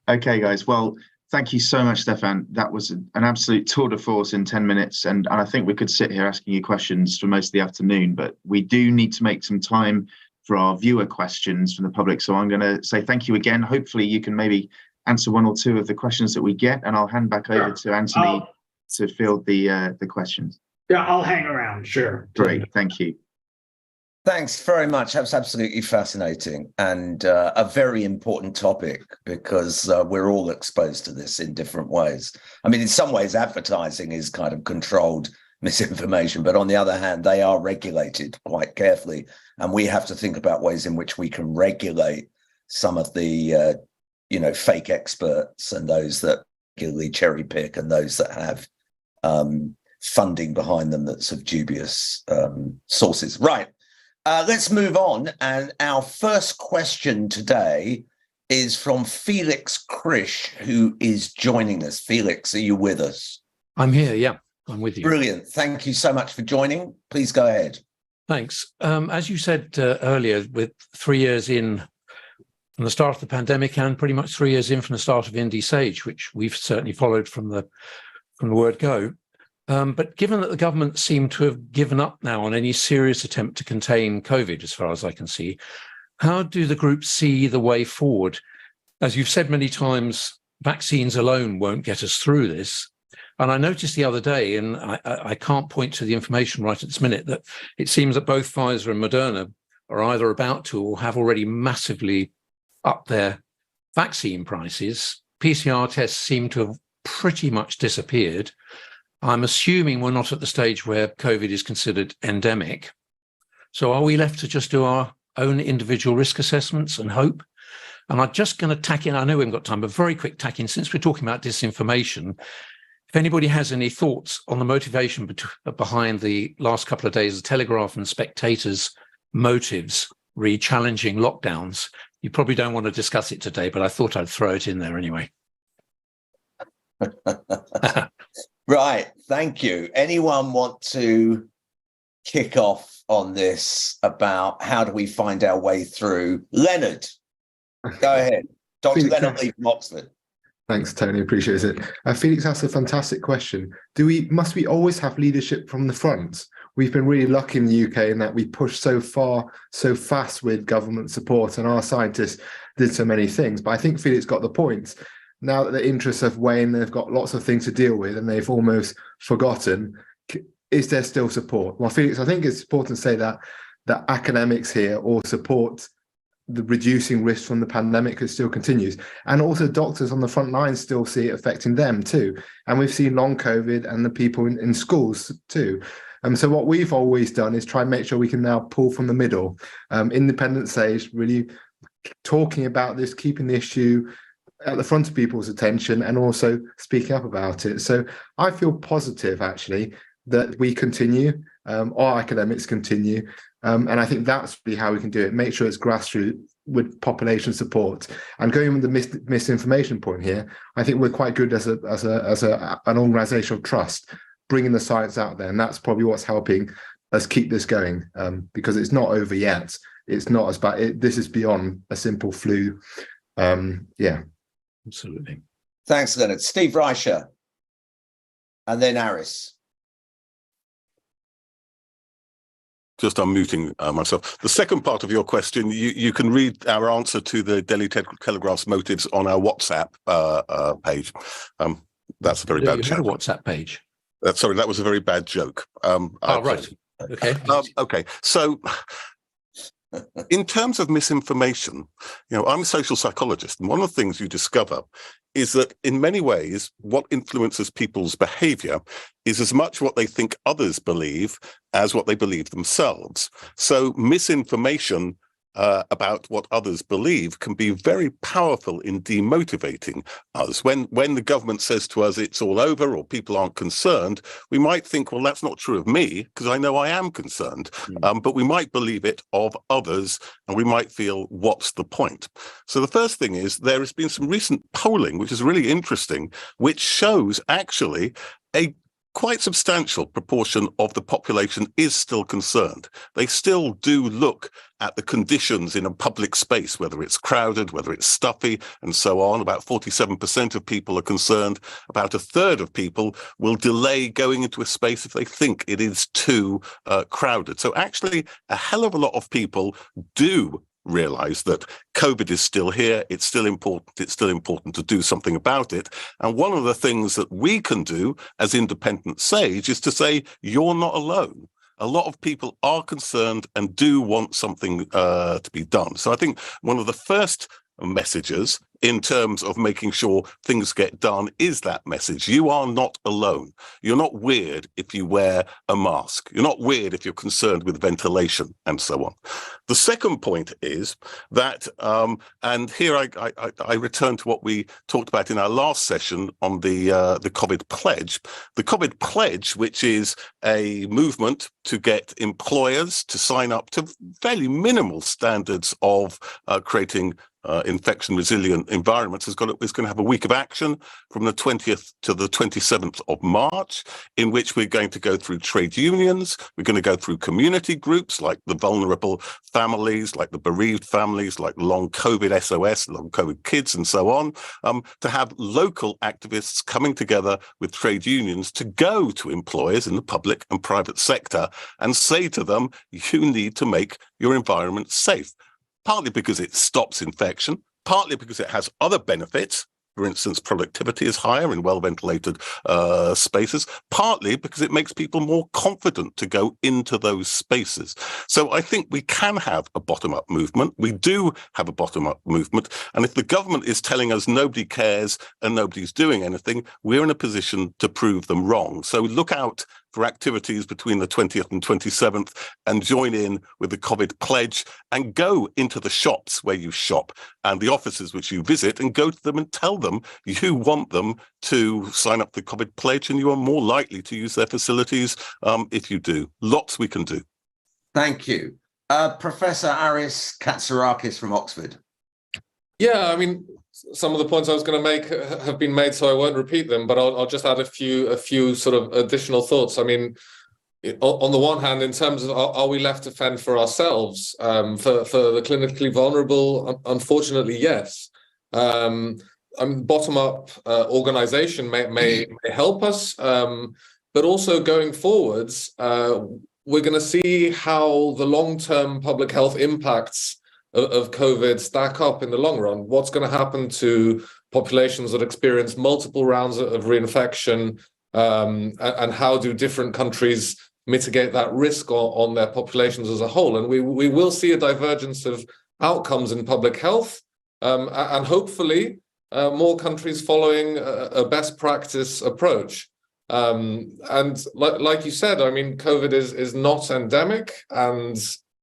Okay, guys. Well, thank you so much, Stephan. That was an absolute tour de force in 10 minutes. And I think we could sit here asking you questions for most of the afternoon, but we do need to make some time for our viewer questions from the public. So I'm going to say thank you again. Hopefully you can maybe answer one or two of the questions that we get, and I'll hand back over to Anthony to field the questions. Yeah, I'll hang around. Sure. Great. Thank you. Thanks very much. That's absolutely fascinating and a very important topic, because we're all exposed to this in different ways. I mean, in some ways, advertising is kind of controlled misinformation, but on the other hand, they are regulated quite carefully, and we have to think about ways in which we can regulate some of the fake experts and those that regularly cherry pick and those that have funding behind them that's of dubious sources. Right, let's move on, and our first question today is from Felix Krish, who is joining us. Felix, are you with us? I'm here, yeah. I'm with you. Brilliant. Thank you so much for joining. Please go ahead. Thanks. As you said earlier, with 3 years in from the start of the pandemic, and pretty much 3 years in from the start of Indie Sage, which we've certainly followed from the word go. But given that the government seem to have given up now on any serious attempt to contain COVID, as far as I can see, how do the groups see the way forward? As you've said many times, vaccines alone won't get us through this. And I noticed the other day, and I can't point to the information right at this minute, that it seems that both Pfizer and Moderna are either about to or have already massively upped their vaccine prices. PCR tests seem to have pretty much disappeared. I'm assuming we're not at the stage where COVID is considered endemic. So are we left to just do our own individual risk assessments and hope? And I'm just going to tack in, I know we haven't got time, but very quick tack in, since we're talking about disinformation. If anybody has any thoughts on the motivation behind the last couple of days, the Telegraph and Spectator's motives re-challenging lockdowns, you probably don't want to discuss it today, but I thought I'd throw it in there anyway. Right, thank you. Anyone want to kick off on this about how do we find our way through. Leonard, go ahead. Dr. Felix, Leonard Lee from Oxford. Thanks, Tony. Appreciate it. Felix asked a fantastic question. Must we always have leadership from the front? We've been really lucky in the UK in that we pushed so far, so fast with government support, and our scientists did so many things. But I think Felix got the point. Now that the interests have waned, they've got lots of things to deal with, and they've almost forgotten. Is there still support? Well, Felix, I think it's important to say that academics here all support the reducing risk from the pandemic that still continues. And also doctors on the front lines still see it affecting them too. And we've seen long COVID and the people in schools too. So what we've always done is try and make sure we can now pull from the middle. Independent Sage really talking about this, keeping the issue at the front of people's attention and also speaking up about it. So I feel positive actually that we continue, our academics continue. And I think that's really how we can do it. Make sure it's grassroots with population support. And going with the misinformation point here, I think we're quite good as an organisation of trust, bringing the science out there, and that's probably what's helping us keep this going, because it's not over yet. It's not as bad. This is beyond a simple flu. Yeah, Absolutely. Thanks, Leonard. Steve Reicher, and then Aris. Just unmuting myself. The second part of your question, you can read our answer to the Daily Telegraph's motives on our WhatsApp page. That's a very bad joke. You had a WhatsApp page. Sorry, that was a very bad joke. Right. Okay. Okay. So, in terms of misinformation, I'm a social psychologist, and one of the things you discover is that in many ways, what influences people's behavior is as much what they think others believe as what they believe themselves. So misinformation about what others believe can be very powerful in demotivating us. When the government says to us it's all over or people aren't concerned, we might think, well, that's not true of me because I know I am concerned. But we might believe it of others and we might feel, what's the point? So the first thing is there has been some recent polling, which is really interesting, which shows actually a quite substantial proportion of the population is still concerned. They still do look at the conditions in a public space, whether it's crowded, whether it's stuffy, and so on. About 47% of people are concerned. About a third of people will delay going into a space if they think it is too crowded. So actually, a hell of a lot of people do realize that COVID is still here. It's still important. It's still important to do something about it. And one of the things that we can do as Independent Sage is to say, you're not alone. A lot of people are concerned and do want something to be done. So I think one of the first messages in terms of making sure things get done is that message. You are not alone. You're not weird if you wear a mask. You're not weird if you're concerned with ventilation and so on. The second point is that, and here I return to what we talked about in our last session on the COVID pledge. The COVID pledge, which is a movement to get employers to sign up to fairly minimal standards of creating infection resilient environments, is going to have a week of action from the 20th to the 27th of March, in which we're going to go through trade unions, we're going to go through community groups like the vulnerable families, like the bereaved families, like long COVID SOS, long COVID kids, and so on, to have local activists coming together with trade unions to go to employers in the public and private sector and say to them, you need to make your environment safe. Partly because it stops infection, partly because it has other benefits. For instance, productivity is higher in well-ventilated spaces, partly because it makes people more confident to go into those spaces. So I think we can have a bottom-up movement. We do have a bottom-up movement. And if the government is telling us nobody cares and nobody's doing anything, we're in a position to prove them wrong. So look out for activities between the 20th and 27th and join in with the COVID pledge and go into the shops where you shop and the offices which you visit and go to them and tell them you want them to sign up the COVID pledge and you are more likely to use their facilities if you do. Lots we can do. Thank you. Professor Aris Katsarakis from Oxford. Yeah, I mean, some of the points I was going to make have been made, so I won't repeat them, but I'll just add a few sort of additional thoughts. I mean, on the one hand, in terms of are we left to fend for ourselves? For the clinically vulnerable, unfortunately, yes. Bottom-up organization may help us, but also going forwards, we're going to see how the long-term public health impacts of COVID stack up in the long run. What's going to happen to populations that experience multiple rounds of reinfection, and how do different countries mitigate that risk on their populations as a whole? And we will see a divergence of outcomes in public health, and hopefully more countries following a best practice approach. And like you said, I mean, COVID is not endemic and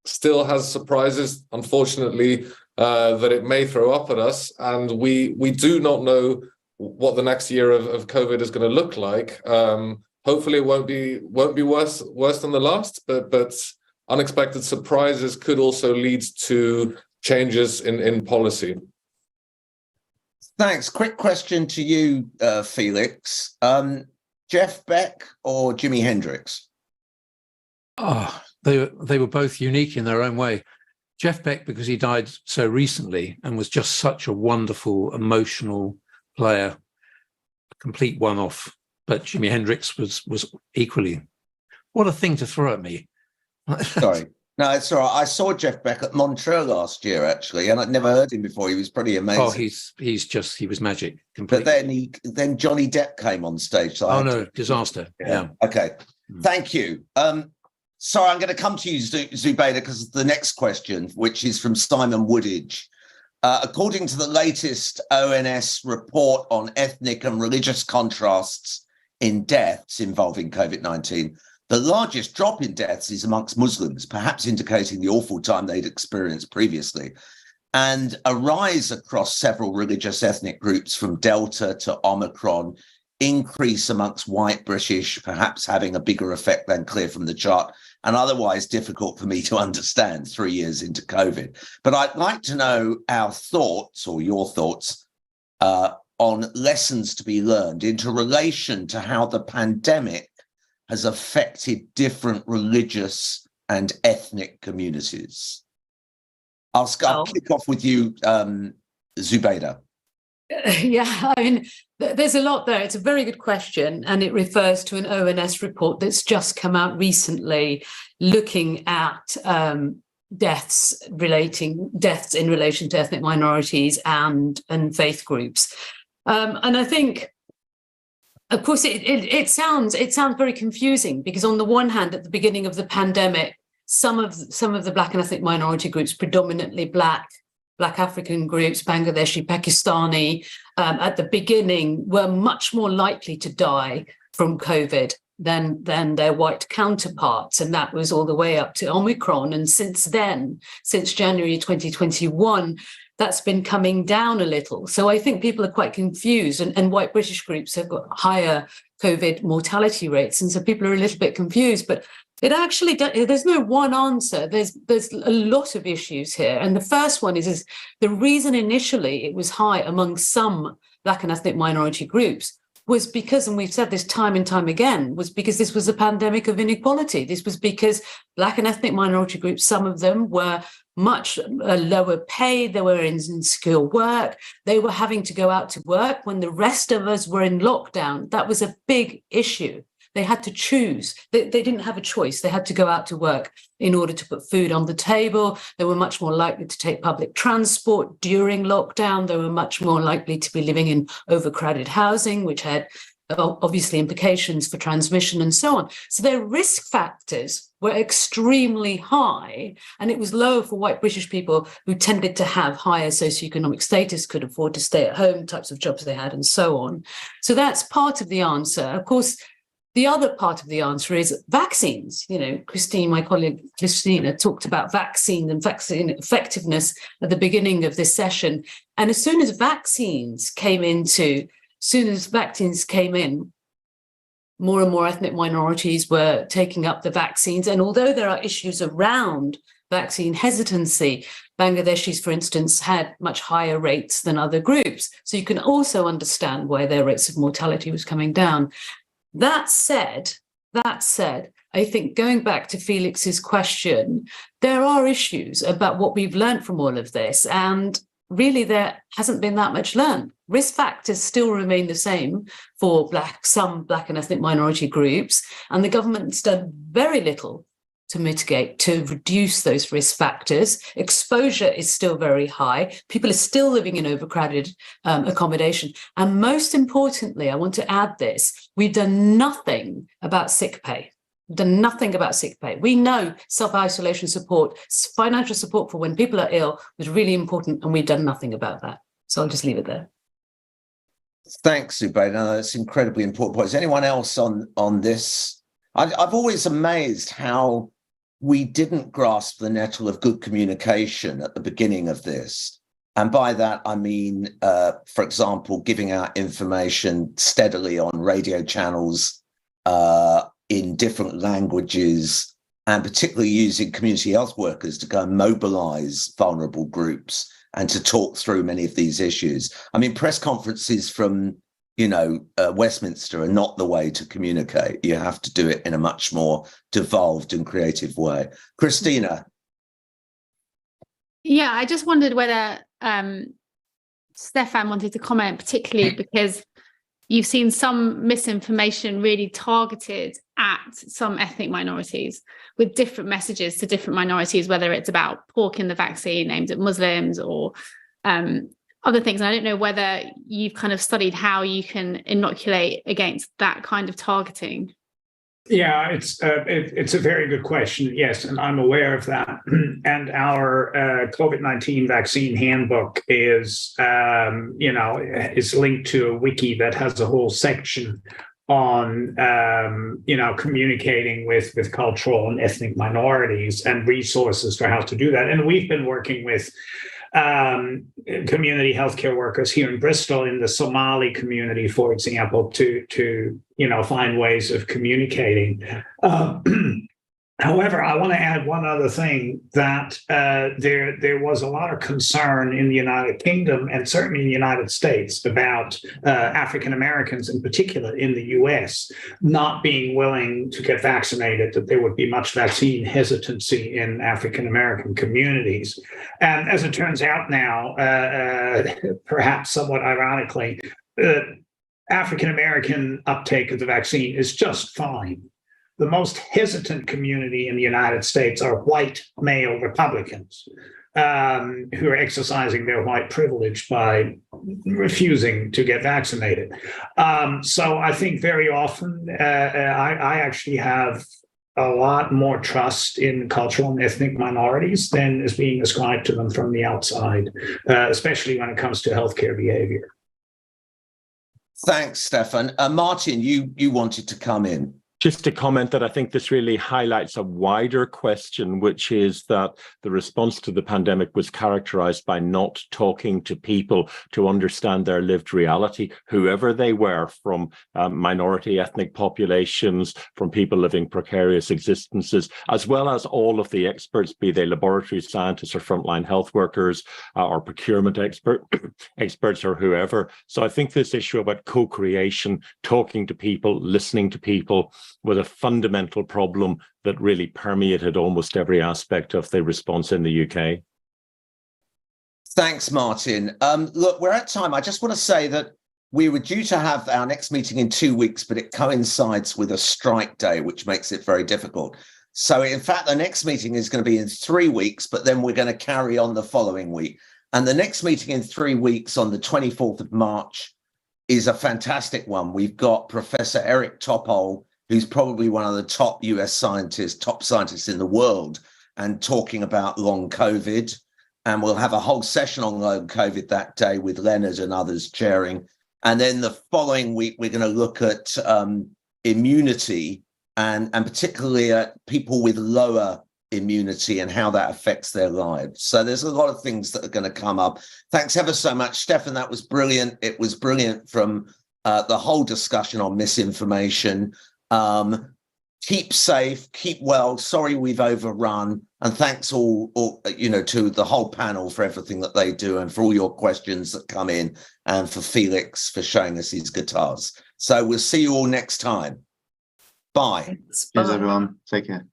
still has surprises, unfortunately, that it may throw up at us. And we do not know what the next year of COVID is going to look like. Hopefully it won't be worse than the last, but unexpected surprises could also lead to changes in policy. Thanks. Quick question to you, Felix. Jeff Beck or Jimi Hendrix? Oh, they were both unique in their own way. Jeff Beck, because he died so recently and was just such a wonderful, emotional player, a complete one-off. But Jimi Hendrix was equally. What a thing to throw at me. Sorry. No, it's all right. I saw Jeff Beck at Montreux last year, actually, and I'd never heard him before. He was pretty amazing. Oh, he was magic. Completely. But then Johnny Depp came on stage. So disaster. Yeah. Okay. Thank you. Sorry, I'm going to come to you, Zubaida, because the next question, which is from Simon Woodage. According to the latest ONS report on ethnic and religious contrasts in deaths involving COVID-19, the largest drop in deaths is amongst Muslims, perhaps indicating the awful time they'd experienced previously, and a rise across several religious ethnic groups from Delta to Omicron, increase amongst white British, perhaps having a bigger effect than clear from the chart, and otherwise difficult for me to understand 3 years into COVID. But I'd like to know our thoughts, or your thoughts, on lessons to be learned into relation to how the pandemic has affected different religious and ethnic communities. I'll kick off with you, Zubaida. Yeah, I mean, there's a lot there. It's a very good question, and it refers to an ONS report that's just come out recently looking at deaths in relation to ethnic minorities and faith groups. And I think, of course, it sounds very confusing, because on the one hand, at the beginning of the pandemic, some of the Black and ethnic minority groups, predominantly Black African groups, Bangladeshi, Pakistani, at the beginning were much more likely to die from COVID than their white counterparts. And that was all the way up to Omicron. And since then, since January 2021, that's been coming down a little. So I think people are quite confused, and white British groups have got higher COVID mortality rates. And so people are a little bit confused, but it actually, there's no one answer. There's a lot of issues here. And the first one is the reason initially it was high among some Black and ethnic minority groups was because, and we've said this time and time again, was because this was a pandemic of inequality. This was because Black and ethnic minority groups, some of them were much lower paid, they were in skilled work, they were having to go out to work when the rest of us were in lockdown. That was a big issue. They had to choose. They didn't have a choice. They had to go out to work in order to put food on the table. They were much more likely to take public transport during lockdown. They were much more likely to be living in overcrowded housing, which had obviously implications for transmission and so on. So their risk factors were extremely high, and it was lower for white British people who tended to have higher socioeconomic status, could afford to stay at home, types of jobs they had, and so on. So that's part of the answer. Of course, the other part of the answer is vaccines. You know, Christine, my colleague Christina, talked about vaccine and vaccine effectiveness at the beginning of this session. And as soon as vaccines came in, more and more ethnic minorities were taking up the vaccines. And although there are issues around vaccine hesitancy, Bangladeshis, for instance, had much higher rates than other groups. So you can also understand why their rates of mortality was coming down. That said, I think going back to Felix's question, there are issues about what we've learned from all of this. And really, there hasn't been that much learned. Risk factors still remain the same for some Black and ethnic minority groups. And the government's done very little to mitigate, to reduce those risk factors. Exposure is still very high. People are still living in overcrowded accommodation. And most importantly, I want to add this, we've done nothing about sick pay. We've done nothing about sick pay. We know self-isolation support, financial support for when people are ill was really important, and we've done nothing about that. So I'll just leave it there. Thanks, Zubaida. No, that's incredibly important point. Is anyone else on this? I've always amazed how we didn't grasp the nettle of good communication at the beginning of this. And by that, I mean, for example, giving out information steadily on radio channels in different languages, and particularly using community health workers to go and mobilize vulnerable groups and to talk through many of these issues. I mean, press conferences from Westminster are not the way to communicate. You have to do it in a much more devolved and creative way. Christina. Yeah, I just wondered whether Stephan wanted to comment, particularly because you've seen some misinformation really targeted at some ethnic minorities with different messages to different minorities, whether it's about pork in the vaccine aimed at Muslims or other things. And I don't know whether you've kind of studied how you can inoculate against that kind of targeting. Yeah, it's a very good question. Yes, and I'm aware of that. And our COVID-19 vaccine handbook is linked to a wiki that has a whole section on communicating with cultural and ethnic minorities and resources for how to do that. And we've been working with community healthcare workers here in Bristol, in the Somali community, for example, to find ways of communicating. However, I want to add one other thing, that there was a lot of concern in the United Kingdom and certainly in the United States about African Americans in particular in the US not being willing to get vaccinated, that there would be much vaccine hesitancy in African American communities. And as it turns out now, perhaps somewhat ironically, African American uptake of the vaccine is just fine. The most hesitant community in the United States are white male Republicans who are exercising their white privilege by refusing to get vaccinated. So I think very often I actually have a lot more trust in cultural and ethnic minorities than is being ascribed to them from the outside, especially when it comes to healthcare behavior. Thanks, Stephan. Martin, you wanted to come in. Just to comment that I think this really highlights a wider question, which is that the response to the pandemic was characterized by not talking to people to understand their lived reality, whoever they were, from minority ethnic populations, from people living precarious existences, as well as all of the experts, be they laboratory scientists or frontline health workers or procurement experts or whoever. So I think this issue about co-creation, talking to people, listening to people, was a fundamental problem that really permeated almost every aspect of the response in the UK. Thanks, Martin. Look, we're at time. I just want to say that we were due to have our next meeting in 2 weeks, but it coincides with a strike day, which makes it very difficult. So in fact, the next meeting is going to be in 3 weeks, but then we're going to carry on the following week. And the next meeting in 3 weeks on the 24th of March is a fantastic one. We've got Professor Eric Topol, who's probably one of the top US scientists, top scientists in the world, and talking about long COVID. And we'll have a whole session on long COVID that day with Leonard and others chairing. And then the following week, we're going to look at immunity and particularly at people with lower immunity and how that affects their lives. So there's a lot of things that are going to come up. Thanks ever so much, Stephan. That was brilliant. It was brilliant from the whole discussion on misinformation. Keep safe, keep well. Sorry we've overrun, and thanks all to the whole panel for everything that they do and for all your questions that come in, and for Felix for showing us his guitars. So we'll see you all next time. Bye. Cheers, everyone. Take care.